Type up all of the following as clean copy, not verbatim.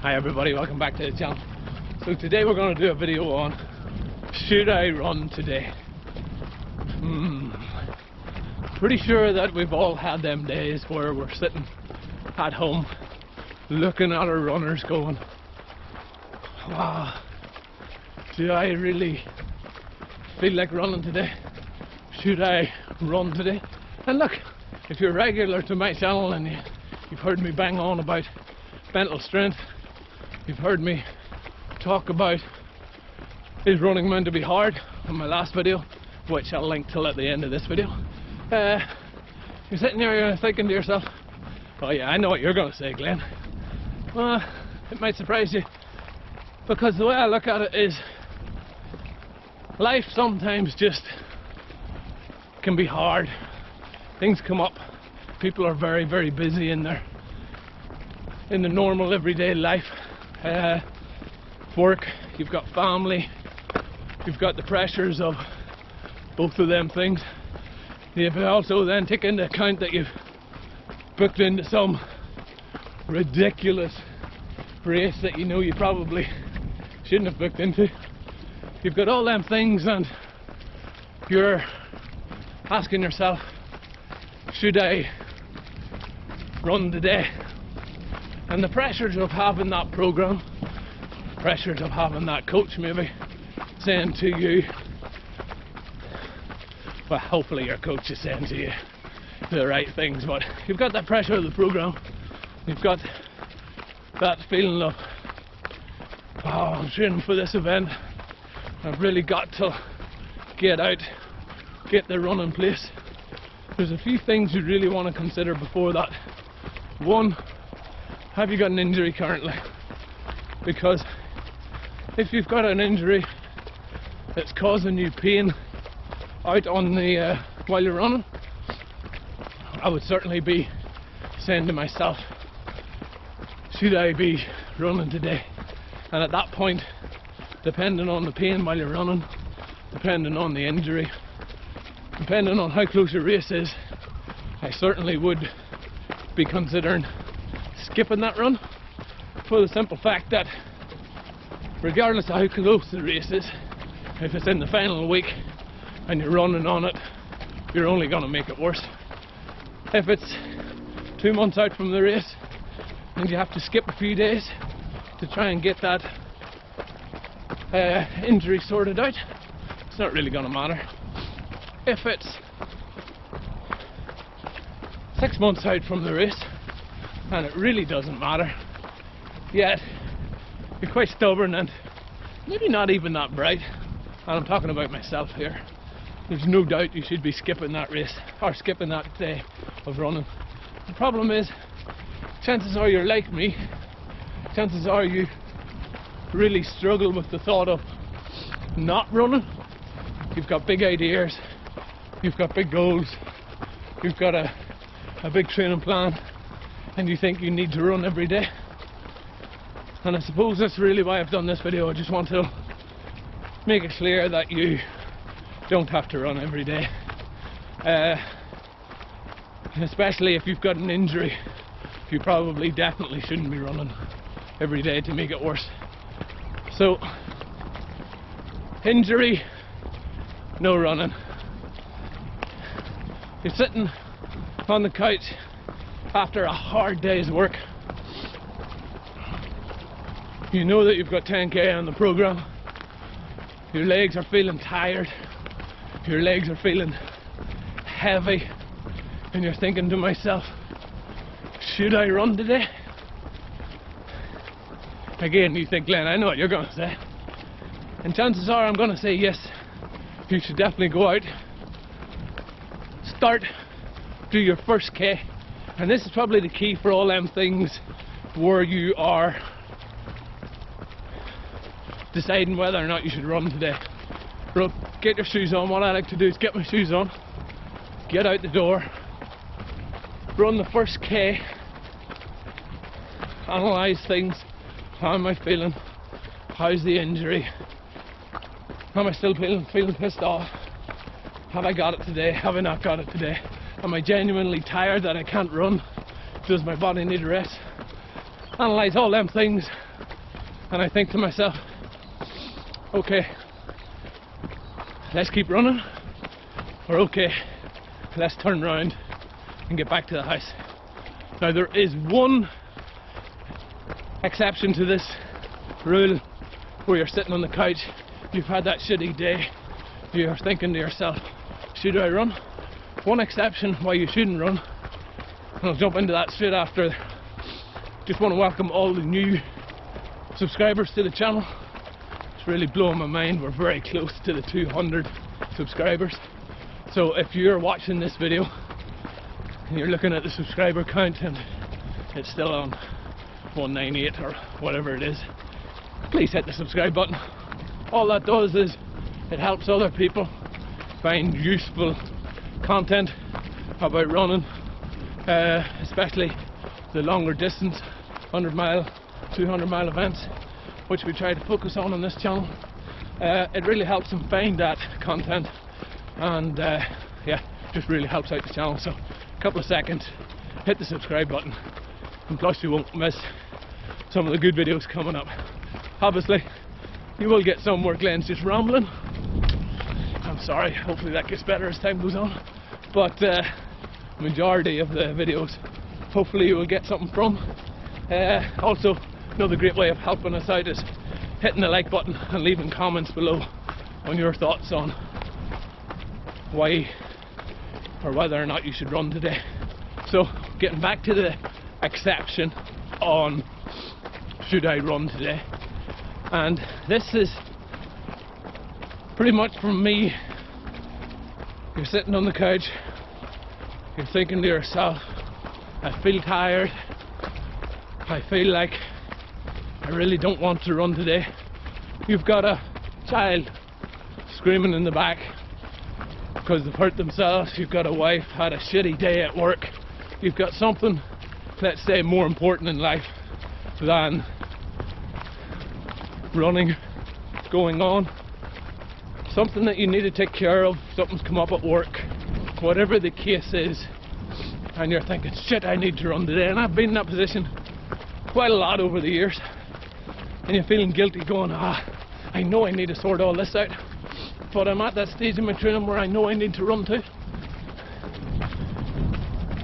Hi everybody, welcome back to the channel. So today we're going to do a video on should I run today? Pretty sure that we've all had them days where we're sitting at home looking at our runners going, wow, do I really feel like running today? Should I run today? And look, if you're regular to my channel and you've heard me bang on about mental strength, you've heard me talk about is running meant to be hard in my last video, which I'll link till at the end of this video. You're sitting there thinking to yourself, oh yeah, I know what you're going to say, Glenn. Well, it might surprise you, because the way I look at it is life sometimes just can be hard. Things come up, people are very, very busy in the normal everyday life. Work, you've got family, you've got the pressures of both of them things. You also then take into account that you've booked into some ridiculous race that you know you probably shouldn't have booked into. You've got all them things and you're asking yourself, should I run today? And the pressures of having that program, pressures of having that coach maybe saying to you, well, hopefully your coach is saying to you the right things, but you've got that pressure of the program, you've got that feeling of, oh, I'm training for this event, I've really got to get out, get the run in place. There's a few things you really want to consider before that. One, have you got an injury currently? Because if you've got an injury that's causing you pain out on the while you're running, I would certainly be saying to myself, should I be running today? And at that point, depending on the pain while you're running, depending on the injury, depending on how close your race is, I certainly would be considering skipping that run, for the simple fact that regardless of how close the race is, if it's in the final week and you're running on it, you're only going to make it worse. If it's 2 months out from the race and you have to skip a few days to try and get that injury sorted out, it's not really going to matter. If it's 6 months out from the race and it really doesn't matter, yet you're quite stubborn and maybe not even that bright, and I'm talking about myself here, there's no doubt you should be skipping that race or skipping that day of running. The problem is, chances are you're like me, chances are you really struggle with the thought of not running. You've got big ideas, you've got big goals, you've got a big training plan, and you think you need to run every day. And I suppose that's really why I've done this video. I just want to make it clear that you don't have to run every day, especially if you've got an injury. You probably definitely shouldn't be running every day to make it worse. So, injury, no running. You're sitting on the couch after a hard day's work. You know that you've got 10k on the program. Your legs are feeling tired. Your legs are feeling heavy. And you're thinking to myself, should I run today? Again, you think, Glenn, I know what you're going to say. And chances are I'm going to say yes. You should definitely go out. Start, do your first K. And this is probably the key for all them things where you are deciding whether or not you should run today. Get your shoes on. What I like to do is get my shoes on, get out the door, run the first K, analyse things. How am I feeling? How's the injury? Am I still feeling pissed off? Have I got it today? Have I not got it today? Am I genuinely tired that I can't run? Does my body need rest? analyse all them things, and I think to myself, okay, let's keep running, or okay, let's turn around and get back to the house. Now there is one exception to this rule, where you're sitting on the couch, you've had that shitty day, you're thinking to yourself, should I run? One exception why you shouldn't run, and I'll jump into that straight after. Just want to welcome all the new subscribers to the channel. It's really blowing my mind. We're very close to the 200 subscribers. So if you're watching this video and you're looking at the subscriber count and it's still on 198 or whatever it is, please hit the subscribe button. All that does is it helps other people find useful content about running, especially the longer distance 100-mile, 200-mile events, which we try to focus on this channel. It really helps them find that content, and yeah, just really helps out the channel. So a couple of seconds, hit the subscribe button, and plus you won't miss some of the good videos coming up. Obviously you will get some where Glenn's just rambling. I'm sorry, hopefully that gets better as time goes on, but majority of the videos hopefully you will get something from. Also, another great way of helping us out is hitting the like button and leaving comments below on your thoughts on why or whether or not you should run today. So getting back to the exception on should I run today, and this is pretty much from me. You're sitting on the couch, you're thinking to yourself, I feel tired, I feel like I really don't want to run today. You've got a child screaming in the back because they've hurt themselves, you've got a wife had a shitty day at work, you've got something, let's say, more important in life than running going on, something that you need to take care of, something's come up at work, whatever the case is, and you're thinking, shit, I need to run today. And I've been in that position quite a lot over the years, and you're feeling guilty going, I know I need to sort all this out, but I'm at that stage in my training where I know I need to run too.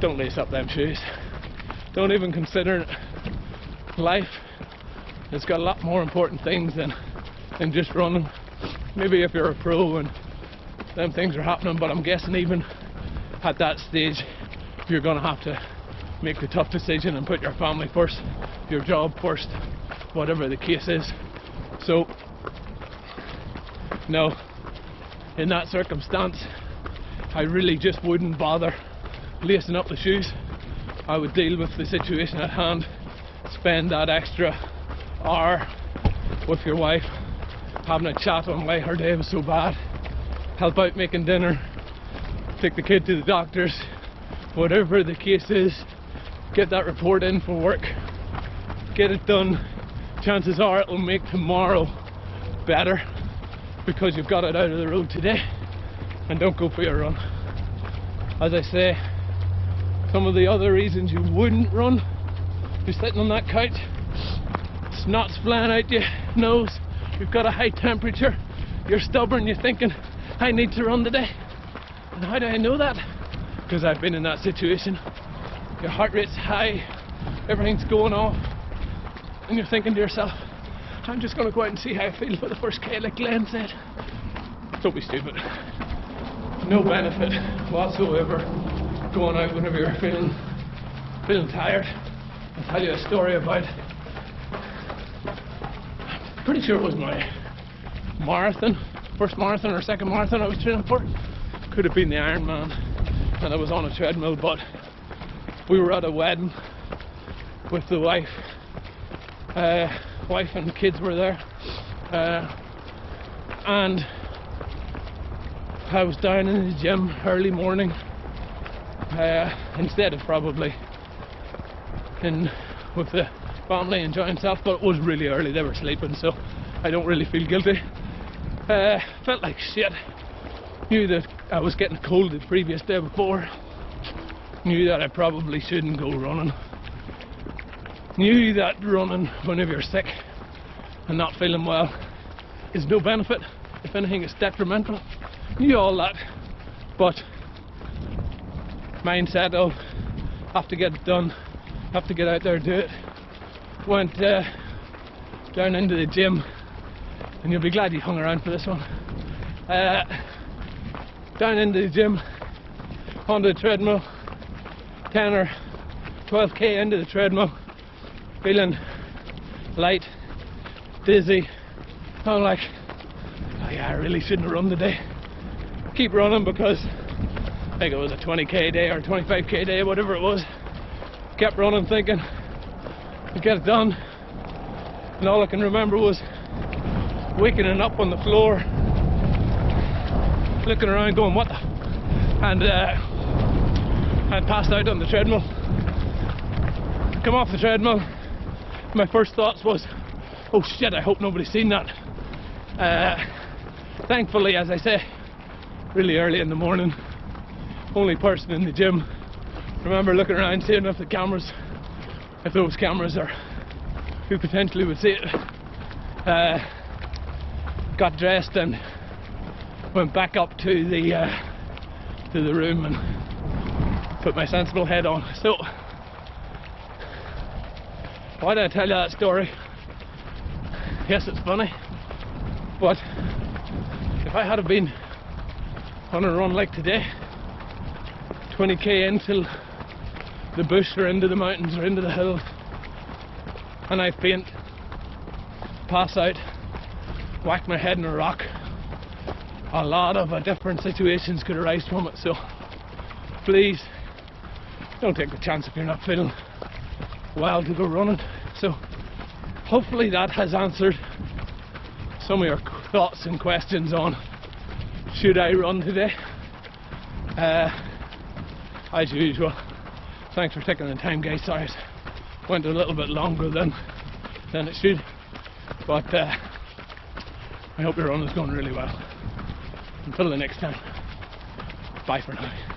Don't lace up them shoes, don't even consider it. Life has got a lot more important things than just running. Maybe if you're a pro and them things are happening, but I'm guessing even at that stage you're going to have to make the tough decision and put your family first, your job first, whatever the case is. So no, in that circumstance I really just wouldn't bother lacing up the shoes. I would deal with the situation at hand, spend that extra hour with your wife having a chat on why her day was so bad, help out making dinner, take the kid to the doctors, whatever the case is, get that report in for work, get it done. Chances are it will make tomorrow better because you've got it out of the road today, and don't go for your run. As I say, some of the other reasons you wouldn't run, you're sitting on that couch, snot's flying out your nose, you've got a high temperature, you're stubborn, you're thinking, I need to run today. And how do I know that? Because I've been in that situation. Your heart rate's high, everything's going off, and you're thinking to yourself, I'm just going to go out and see how I feel for the first K, like Glenn said. Don't be stupid. No benefit whatsoever going out whenever you're feeling tired. I'll tell you a story about, I'm pretty sure it was my marathon, first marathon or second marathon I was training for. Could have been the Ironman, and I was on a treadmill, but we were at a wedding with the wife. Wife and the kids were there, and I was down in the gym early morning, instead of probably with the family enjoying stuff, but it was really early, they were sleeping, so I don't really feel guilty. Felt like shit, knew that I was getting a cold the previous day before, knew that I probably shouldn't go running, knew that running whenever you're sick and not feeling well is no benefit. If anything, it's detrimental. Knew all that, but mindset of have to get it done, have to get out there and do it. Went down into the gym, and you'll be glad you hung around for this one. Down into the gym, onto the treadmill, 10 or 12k into the treadmill, feeling light, dizzy. I'm like, oh yeah, I really shouldn't have run today. Keep running because I think it was a 20k day or 25k day, whatever it was. Kept running thinking I'd get it done, and all I can remember was waking up on the floor, looking around going what the, and passed out on the treadmill. Come off the treadmill, my first thoughts was, oh shit, I hope nobody's seen that. Thankfully, as I say, really early in the morning, only person in the gym. Remember looking around, seeing if the cameras, if those cameras are who potentially would see it. Got dressed and went back up to the room and put my sensible head on. So, why did I tell you that story? Yes, it's funny, but if I had have been on a run like today, 20k into the bush or into the mountains or into the hills, and I faint, pass out, whack my head in a rock, a lot of different situations could arise from it. So please don't take the chance if you're not feeling well to go running. So hopefully that has answered some of your thoughts and questions on should I run today. As usual, thanks for taking the time, guys. Sorry it went a little bit longer than it should, but I hope your run is going really well. Until the next time, bye for now.